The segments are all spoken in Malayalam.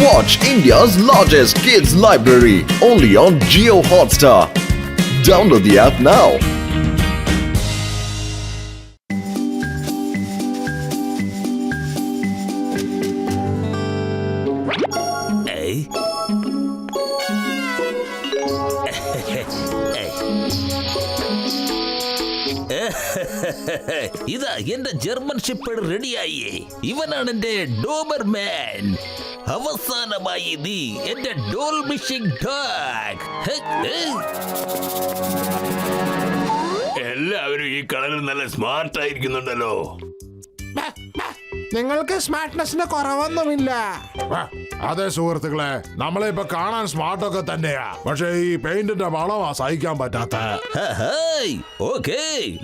Watch India's largest kids library only on Jio Hotstar. Download the app now. ഇതാ എന്റെ ജർമ്മൻ ഷെപ്പേർഡ് റെഡിയായി. ഇവനാണ് എന്റെ ഡോബർമാൻ. അവസാനമായി നീ എന്റെ ഡോൾ മിഷിംഗ് ഡോഗ്. എല്ലാവരും ഈ കളറിൽ നല്ല സ്മാർട്ട് ആയിരിക്കുന്നുണ്ടല്ലോ. നിങ്ങൾക്ക് സ്മാർട്ട്നെസ്സിന് കുറവൊന്നുമില്ല. അതെ സുഹൃത്തുക്കളെ, നമ്മളെ ഇപ്പൊ കാണാൻ സ്മാർട്ടൊക്കെ തന്നെയാ, പക്ഷെ ഈ പെയിന്റിന്റെ വളമാ സഹിക്കാൻ പറ്റാത്ത. ഓക്കേ,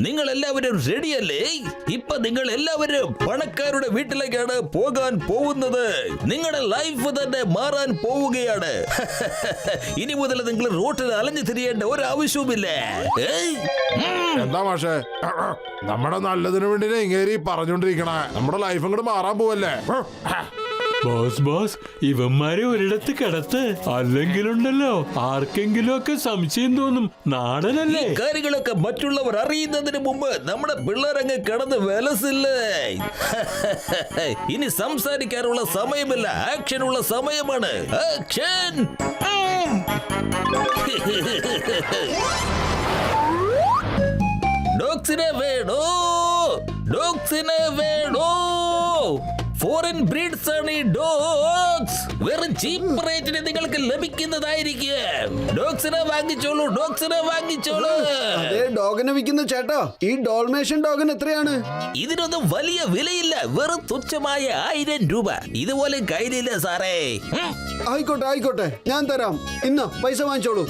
നിങ്ങൾ എല്ലാവരും റെഡിയല്ലേ? ഇപ്പൊ നിങ്ങൾ എല്ലാവരും പണക്കാരുടെ വീട്ടിലേക്കാണ് പോകാൻ പോകുന്നത്. നിങ്ങളുടെ ലൈഫ് തന്നെ മാറാൻ പോവുകയാണ്. ഇനി മുതൽ നിങ്ങൾ റോട്ടിൽ അലഞ്ഞു തിരിയേണ്ട ഒരു ആവശ്യവുമില്ല. എന്താ മാഷേ, നമ്മുടെ നല്ലതിനു വേണ്ടി ഇങ്ങേരി പറഞ്ഞോണ്ടിരിക്കണേ. നമ്മുടെ ലൈഫ് അങ്ങോട്ട് മാറാൻ പോവല്ലേ? ബോസ് ഇവന്മാരെ ഒരിടത്ത് കിടത്ത്, അല്ലെങ്കിലുണ്ടല്ലോ ആർക്കെങ്കിലും ഒക്കെ സംശയം തോന്നും. നാടനല്ലേ? കാര്യങ്ങളൊക്കെ മറ്റുള്ളവർ അറിയുന്നതിന് മുമ്പ് നമ്മുടെ പിള്ളേരങ്ങ് കിടന്ന് വിലസില്ലേ. ഇനി സംസാരിക്കാനുള്ള സമയമില്ല, ആക്ഷനുള്ള സമയമാണ്. ആക്ഷൻ! ഡോഗ്സിനെ വേണോ? ഡോഗ്സിനെ വേണോ? ഫോറിൻ ബ്രീഡ്സ് ആണ് ഈ ഡോഗ്സ്. വെറും ചീപ്പ് റേറ്റിന് നിങ്ങൾക്ക് ലഭിക്കുന്നതായിരിക്കും. ഡോഗ്സിനെ വാങ്ങിച്ചോളൂ, ഡോഗ്സിനെ വാങ്ങിച്ചോളൂ. അതേ ഡോഗിനെ വിൽക്കുന്ന ചേട്ടാ, ഈ ഡോൾമേഷൻ ഡോഗിന് എത്രയാണ്? ഇതിനൊന്നും വലിയ വിലയില്ല, വെറും തുച്ഛമായ 1000 രൂപ. ഇതുപോലെ കയ്യിലില്ല സാറേ. ആയിക്കോട്ടെ ആയിക്കോട്ടെ, ഞാൻ തരാം. ഇന്ന പൈസ വാങ്ങിച്ചോളൂ.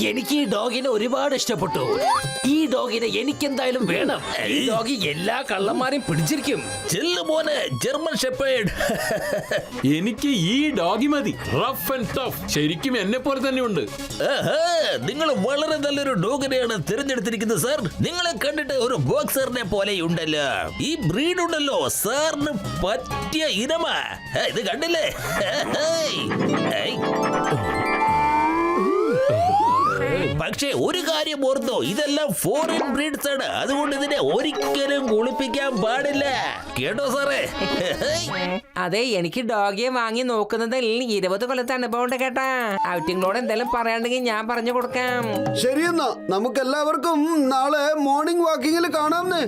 എനിക്ക് ഈ ഡോഗിനെ ഒരുപാട് ഇഷ്ടപ്പെട്ടു. ഈ ഡോഗിനെ എനിക്കെന്തായാലും വേണം. ഈ ഡോഗ് എല്ലാ കള്ളന്മാരെയും പിടിച്ചിരിക്കും. ചെല്ലു മോനെ ജർമ്മൻ ഷെപ്പേർഡ്. എനിക്ക് ഈ ഡോഗി മതി. Rough and tough. ശരിക്കും എന്നെ പോലെ തന്നെ ഉണ്ട്. നിങ്ങൾ വളരെ നല്ലൊരു ഡോഗിനെയാണ് തിരഞ്ഞെടുത്തിരിക്കുന്നത് സാർ. നിങ്ങളെ കണ്ടിട്ട് ഒരു ബോക്സറിനെ പോലെയുണ്ടല്ലോ. ഈ ബ്രീഡ് ഉണ്ടല്ലോ സാറിന് പറ്റിയ ഇനമാ. ഇത് കണ്ടില്ലേ? പക്ഷേ ഒരു കാര്യം ഓർത്തോ, ഇതെല്ലാം ഫോറിൻ ബ്രീഡ്സ് ആണ്. അതുകൊണ്ട് ഇതിനെ ഒരിക്കലും കുളിപ്പിക്കാൻ പാടില്ല, കേട്ടോ സാറേ? അതെ, എനിക്ക് ഡോഗിയെ വാങ്ങി നോക്കുന്നതിൽ 20 കൊല്ലത്തെ അനുഭവം ഉണ്ട് കേട്ടാ. ഔട്ടിങ്ങളോട് എന്തെങ്കിലും പറയാണ്ടെങ്കിൽ ഞാൻ പറഞ്ഞു കൊടുക്കാം. ശരിയെന്നാ, നമുക്ക് എല്ലാവർക്കും നാളെ മോർണിംഗ് വാക്കിങ്ങിൽ കാണാമെന്ന്.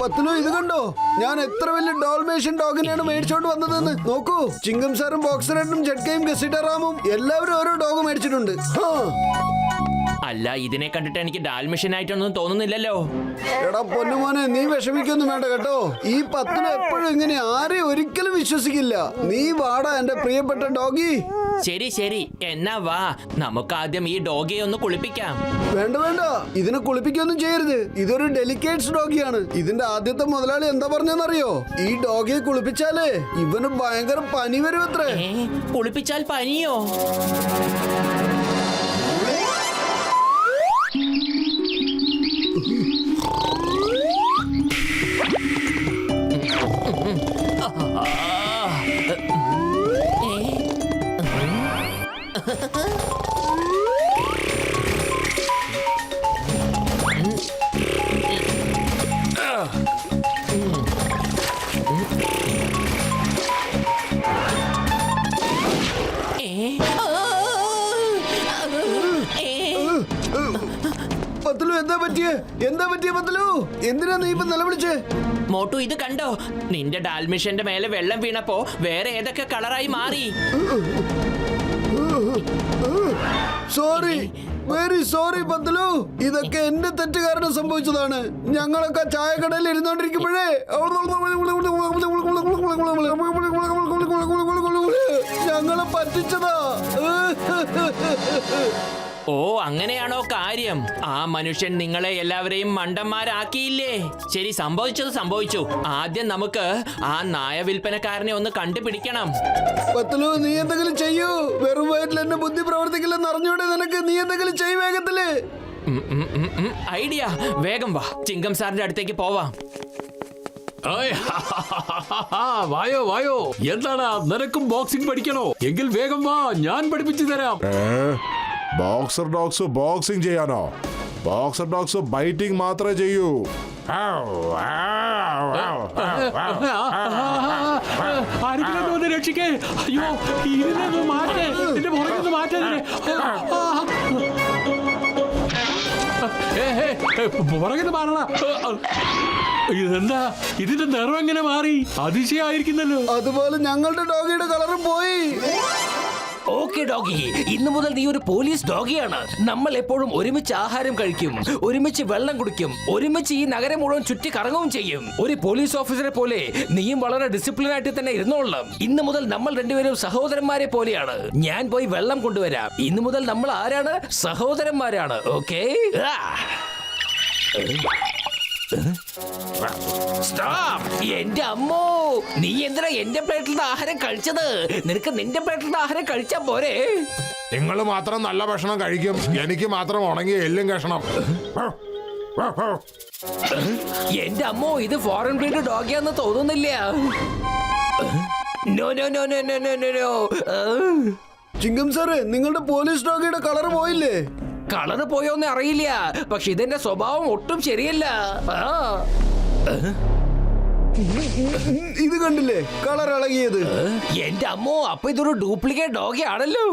പത്തിലോ ഇത് കണ്ടോ, ഞാൻ എത്ര വലിയ ഡോൾമേഷൻ ഡോഗിനെയാണ് മേടിച്ചോണ്ട് വന്നതെന്ന് നോക്കൂ. ചിങ്കം സാറും ബോക്സറേട്ടും ജഡ്കയും ഗസിറ്ററാമും എല്ലാവരും ഓരോ ഡോഗ് മേടിച്ചിട്ടുണ്ട്. അല്ല, ഇതിനെ കണ്ടിട്ട് എനിക്ക് ഡാൽമിഷൻ ആയിട്ടൊന്നും തോന്നുന്നില്ലല്ലോ. എടാ പൊന്നുമോനെ, നീ വിഷമിക്കൊന്നും വേണ്ട കേട്ടോ. ഈ പത്തിലോ എപ്പോഴും ഇങ്ങനെ ആരെയും ഒരിക്കലും വിശ്വസിക്കില്ല. നീ വാടാ എന്റെ പ്രിയപ്പെട്ട ഡോഗി. ശരി, എന്നാ വാ, നമുക്ക് ആദ്യം ഈ ഡോഗിയെ ഒന്ന് കുളിപ്പിക്കാം. വേണ്ട വേണ്ട, ഇതിനെ കുളിപ്പിക്കൊന്നും ചെയ്യരുത്. ഇതൊരു ഡെലിക്കേറ്റ്സ് ഡോഗിയാണ്. ഇതിന്റെ ആദ്യത്തെ മുതലാളി എന്താ പറഞ്ഞെന്നറിയോ? ഈ ഡോഗിയെ കുളിപ്പിച്ചാലേ ഇവന് ഭയങ്കര പനി വരും അത്രേ. കുളിപ്പിച്ചാൽ പനിയോ? പത്തലു എന്താ പറ്റിയ പത്തലു? എന്തിനാ നീ ഇപ്പൊ നിലവിളിച്ചേ? മോട്ടു, ഇത് കണ്ടോ? നിന്റെ ഡാൽമിഷന്റെ മേലെ വെള്ളം വീണപ്പോ വേറെ ഏതൊക്കെ കളറായി മാറി. സോറി, വെരി സോറി പത്തലു. ഇതൊക്കെ എന്റെ തെറ്റ് കാരണം സംഭവിച്ചതാണ്. ഞങ്ങളൊക്കെ ചായക്കടയിൽ ഇരുന്നോണ്ടിരിക്കുമ്പോഴേ ഞങ്ങളെ പറ്റിച്ചതാ. ഓ, അങ്ങനെയാണോ കാര്യം? ആ മനുഷ്യൻ നിങ്ങളെ എല്ലാവരെയും മണ്ടന്മാരാക്കിയില്ലേ? ശരി, സംഭവിച്ചത് സംഭവിച്ചു. ആദ്യം നമുക്ക് ആ നായ വിൽപ്പനക്കാരനെ ഒന്ന് കണ്ടുപിടിക്കണം. പത്തലു, നീ എന്തെങ്കിലും ചെയ്യൂ. വെറും വയറ്റിൽ എന്നെ ബുദ്ധി പ്രവർത്തിക്കില്ലെന്ന് അറിഞ്ഞൂടെ നിനക്ക്? നീ എന്തെങ്കിലും ചെയ്യ് വേഗത്തില്. ഐഡിയ, വേഗം വാ, ചിങ്കം സാറിന്റെ അടുത്തേക്ക് പോവാം. ആയ്, വായോ വായോ. എന്താടാ, നിനക്കും ബോക്സിംഗ് പഠിക്കണോ? എങ്കിൽ വേഗം വാ, ഞാൻ പഠിപ്പിച്ചു തരാം. ബോക്സർ ഡോഗ്സ് ബോക്സിംഗ് ചെയ്യാനോ? ബോക്സർ ഡോഗ്സ് ബൈറ്റിംഗ് മാത്രമേ ചെയ്യൂ. ആരെങ്കിലും ഒന്ന് രക്ഷിക്കേ. അയ്യോ, ഇതിനെ മാറ്റേ, എന്റെ പുറത്തുനിന്ന് മാറ്റേ. പുറകിന്ന് മാറണ. ഇതെന്താ, ഇതിന്റെ നിറം എങ്ങനെ മാറി? അതിശയായിരിക്കുന്നല്ലോ. അതുപോലെ ഞങ്ങളുടെ ഡോഗിയുടെ കളറും പോയി. ഓക്കെ ഡോഗി, ഇന്നു മുതൽ നീ ഒരു പോലീസ് ഡോഗിയാണ്. നമ്മൾ എപ്പോഴും ഒരുമിച്ച് ആഹാരം കഴിക്കും, ഒരുമിച്ച് വെള്ളം കുടിക്കും, ഒരുമിച്ച് ഈ നഗരം മുഴുവൻ ചുറ്റി കറങ്ങുകയും ചെയ്യും. ഒരു പോലീസ് ഓഫീസറെ പോലെ നീയും വളരെ ഡിസിപ്ലിൻ ആയിട്ട് തന്നെ ഇരുന്നോളാം. ഇന്നു മുതൽ നമ്മൾ രണ്ടുപേരും സഹോദരന്മാരെ പോലെയാണ്. ഞാൻ പോയി വെള്ളം കൊണ്ടുവരാം. ഇന്നു മുതൽ നമ്മൾ ആരാണ്? സഹോദരന്മാരാണ്. ഓക്കെ? എന്റെ അമ്മോ, നീ എന്തിനാ എന്റെ പ്ലേറ്റിൽ ആഹാരം കഴിച്ചത്? നിനക്ക് നിന്റെ പ്ലേറ്റിൽ ആഹാരം കഴിച്ചാ പോരെ? നിങ്ങൾ മാത്രം നല്ല ഭക്ഷണം കഴിക്കും, എനിക്ക് മാത്രം ഉണങ്ങിയ എല്ലും കഷണം. എന്റെ അമ്മോ, ഇത് ഫോറിൻ ബ്രീഡ് ഡോഗിയാന്ന് തോന്നുന്നില്ല. No no no no no no no. ചിങ്കം സാറ്, നിങ്ങളുടെ പോലീസ് ഡോഗിയുടെ കളർ പോയില്ലേ? കളറ് പോയോന്ന് അറിയില്ല, പക്ഷെ ഇതിന്റെ സ്വഭാവം ഒട്ടും ശരിയല്ല. ഇത് കണ്ടില്ലേ, കളർ ഇളകിയത്? എന്റെ അമ്മോ, അപ്പൊ ഇതൊരു ഡ്യൂപ്ലിക്കേറ്റ് ഡോഗി ആണല്ലോ.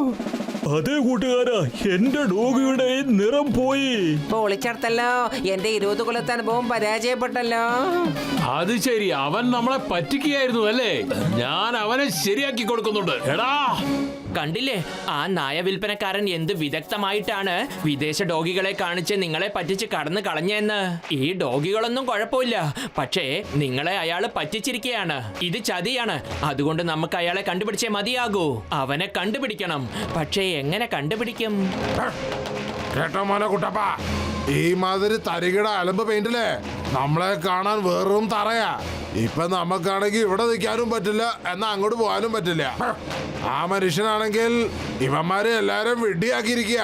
അതേ കൂട്ടുകാരാ, എന്റെ ഡോഗിയുടെ നിറം പോയി. പൊളിച്ചെടുത്തല്ലോ, എന്റെ 20 കൊല്ലത്തെ അനുഭവം പരാജയപ്പെട്ടല്ലോ. അത് ശരി, അവൻ നമ്മളെ പറ്റിക്കുകയായിരുന്നു അല്ലേ? ഞാൻ അവനെ ശരിയാക്കി കൊടുക്കുന്നുണ്ട്. എടാ, കണ്ടില്ലേ, ആ നായ വിൽപ്പനക്കാരൻ എന്ത് വിദഗ്ധമായിട്ടാണ് വിദേശ ഡോഗികളെ കാണിച്ച് നിങ്ങളെ പറ്റിച്ച് കടന്നു കളഞ്ഞെന്ന്. ഈ ഡോഗികളൊന്നും കുഴപ്പമില്ല, പക്ഷേ നിങ്ങളെ അയാള് പറ്റിച്ചിരിക്കുകയാണ്. ഇത് ചതിയാണ്. അതുകൊണ്ട് നമുക്ക് അയാളെ കണ്ടുപിടിച്ചേ മതിയാകൂ. അവനെ കണ്ടുപിടിക്കണം. പക്ഷേ എങ്ങനെ കണ്ടുപിടിക്കും? കേട്ടോ മോനെ കുട്ടപ്പ, ഈ മാതിരി തരികിട അലമ്പ് പെയിന്റില്ലേ നമ്മളെ കാണാൻ വെറും തറയാ. ഇപ്പൊ നമുക്കാണെങ്കിൽ ഇവിടെ നിൽക്കാനും പറ്റില്ല, എന്നാ അങ്ങോട്ട് പോകാനും പറ്റില്ല. ആ മനുഷ്യനാണെങ്കിൽ ഇവന്മാരെ എല്ലാരും വെടിയാക്കിയിരിക്കുക.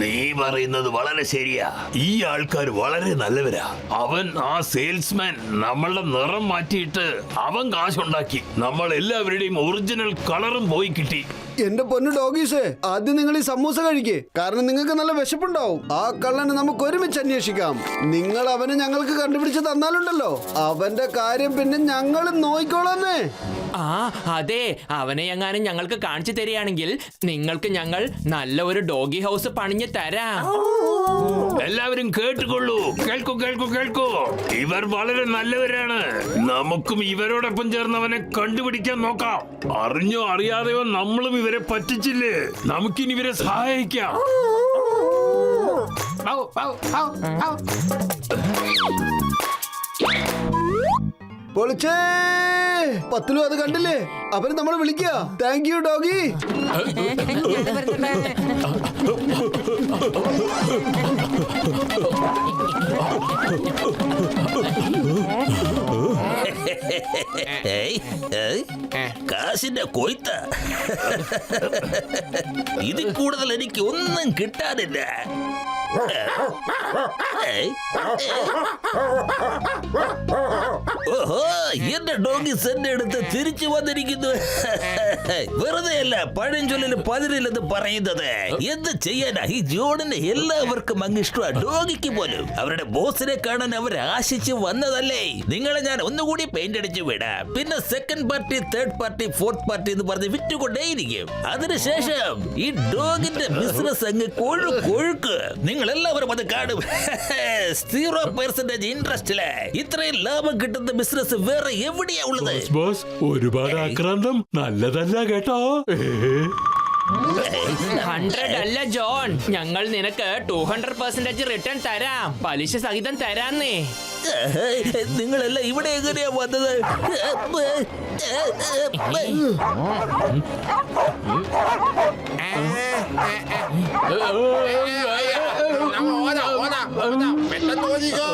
നീ പറയുന്നത് വളരെ ശരിയാ. ഈ ആൾക്കാർ വളരെ നല്ലവരാ. അവൻ ആ സെയിൽസ്മാൻ നമ്മളുടെ നിറം മാറ്റിയിട്ട് അവൻ കാശുണ്ടാക്കി. നമ്മൾ എല്ലാവരുടെയും ഒറിജിനൽ കളറും പോയി കിട്ടി. എന്റെ പൊന്നു ഡോഗീസേ, ആദ്യം നിങ്ങൾ ഈ സമൂസ കഴിക്കേ, കാരണം നിങ്ങൾക്ക് നല്ല വിശപ്പുണ്ടാവും. ആ കള്ളനെ നമുക്ക് ഒരുമിച്ച് അന്വേഷിക്കാം. നിങ്ങൾ അവനെ ഞങ്ങൾക്ക് കണ്ടുപിടിച്ച് തന്നാലുണ്ടല്ലോ, അവന്റെ കാര്യം പിന്നെ ഞങ്ങൾ നോയിക്കോളാന്നേ. ആ അതെ, അവനെ എങ്ങാനും ഞങ്ങൾക്ക് കാണിച്ചു തരികയാണെങ്കിൽ നിങ്ങൾക്ക് ഞങ്ങൾ നല്ല ഒരു ഡോഗി ഹൗസ് പണിഞ്ഞു തരാം. എല്ലാവരും കേട്ടുകൊള്ളൂ, കേൾക്കൂ കേൾക്കൂ കേൾക്കൂ. ഇവർ വളരെ നല്ലവരാണ്. നമുക്കും ഇവരോടൊപ്പം ചേർന്ന് അവനെ കണ്ടുപിടിക്കാൻ നോക്കാം. അറിഞ്ഞോ അറിയാതെയോ നമ്മളും ഇവരെ പറ്റിച്ചില്ലേ, നമുക്കിനി ഇവരെ സഹായിക്കാം. പൊളിച്ചേ, 10 രൂപ അത് കണ്ടില്ലേ, അവര് നമ്മളെ വിളിക്കുക. Thank you doggy. കാശിന്റെ കൊയ്ത്ത. ഇതിൽ കൂടുതൽ എനിക്ക് ഒന്നും കിട്ടാനില്ല. ഓഹോ, എന്റെ ഡോഗീസ് എന്റെ അടുത്ത് തിരിച്ചു വന്നിരിക്കുന്നു. വെറുതെ അല്ല പഴഞ്ചൊല്ലിന് പതിരില്ലെന്ന് പറയുന്നത്. എന്ത് ചെയ്യാനാ, ഈ ജോണിന് എല്ലാവർക്കും അങ്ങ് ഇഷ്ടമാണ്, ഡോഗിക്ക് പോലും. അവരുടെ ബോസിനെ കാണാൻ അവർ ആശിച്ചു വന്നതല്ലേ. നിങ്ങളെ ഞാൻ ഒന്നുകൂടി പെയിന്റ് അടിച്ചു വിടാം. പിന്നെ second party, third party, fourth party എന്ന് പറഞ്ഞ് വിറ്റുകൊണ്ടേയിരിക്കും. അതിനുശേഷം ഈ ഡോഗിന്റെ ബിസിനസ് അങ്ങ് കൊഴുക്ക്. നിങ്ങൾ എല്ലാവരും അത് കാണും. 0% ഇൻട്രസ്റ്റില് ഇത്രയും ലാഭം കിട്ടുന്ന ബിസിനസ് വേറെ എവിടെയാ ഉള്ളത്? ബോസ്, ഒരുപാട് ആക്രാന്തം നല്ലതല്ല കേട്ടോ. 100 അല്ല ജോൺ, ഞങ്ങൾ നിനക്ക് 200% റിട്ടേൺ തരാം, പലിശ സഹിതം തരാന്നേ. നിങ്ങളെല്ലാം ഇവിടെ എങ്ങനെയാ വന്നത്? ഓടിക്കോ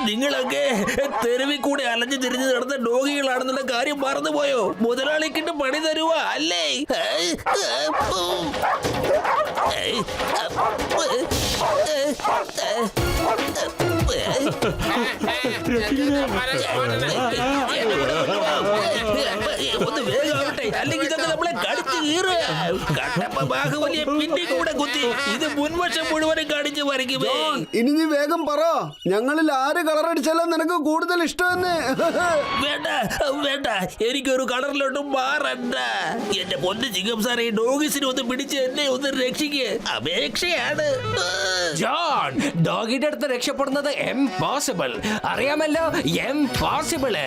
നിങ്ങളൊക്കെ തെരുവിൽ കൂടെ അലഞ്ഞു തിരിഞ്ഞു നടന്ന ഡോഗികളാണെന്നുള്ള കാര്യം മറന്നുപോയോ? മുതലാളിക്കിട്ട് പണി തരുവാ അല്ലേ? ഒന്ന് വേഗമാവട്ടെ, അല്ലെങ്കിൽ ഇതൊക്കെ നമ്മളെ കടിച്ചു കീറുക. കട്ടപ്പ ബാഹുബലിയെ പിന്നെ കൂടെ കുത്തി ഇത് മുൻവശം മുഴുവനും കാണിച്ചു വരയ്ക്കുമേ. ഇനി നീ വേഗം പറ, ഞങ്ങളിൽ ആര് കളർ അടിച്ചാലും നിനക്ക് കൂടുതൽ ഇഷ്ടമെന്ന്. വേണ്ട വേണ്ട, എനിക്കൊരു കളറിലോട്ടും മാറണ്ട. എന്റെ പൊന്ന് ചിങ്കം സാറേ, ഡോഗിസിനെ ഒന്ന് പിടിച്ച് എന്നെ ഒന്ന് രക്ഷിക്ക്, അപേക്ഷയാണ്. ജോൺ, ഡോഗിയുടെ അടുത്ത് രക്ഷപ്പെടുന്നത് എംപോസിബിൾ. അറിയാമല്ലോ, എംപോസിബിള്.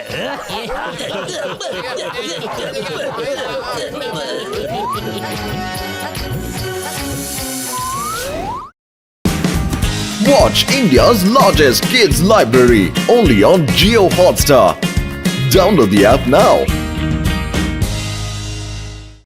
Watch India's largest kids library only on Geo Hotstar. Download the app now.